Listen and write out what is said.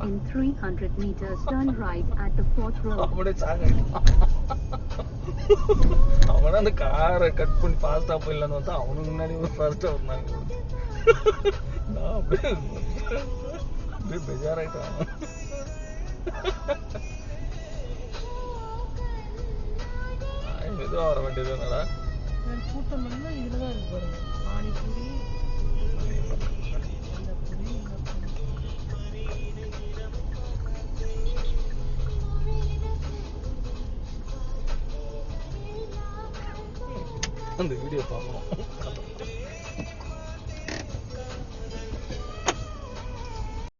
In 300 meters, turn right at the 4th road. அப்படியே சாங்க அவன அந்த காரை கட் பண்ணி ஃபாஸ்டா போயிடலான்னு பார்த்தா அவனுக்கு முன்னாடி ஒரு ஃபாஸ்டா வந்தாங்க. நான் அப்படியே பெஜாராயிட்டான். மெதுவா வர வேண்டியது என்னடா கூட்டம் எல்லாம் இதுலதான் இருக்கு பாருங்க. பானிபூரி அந்த வீடியோ பார்க்கணும்.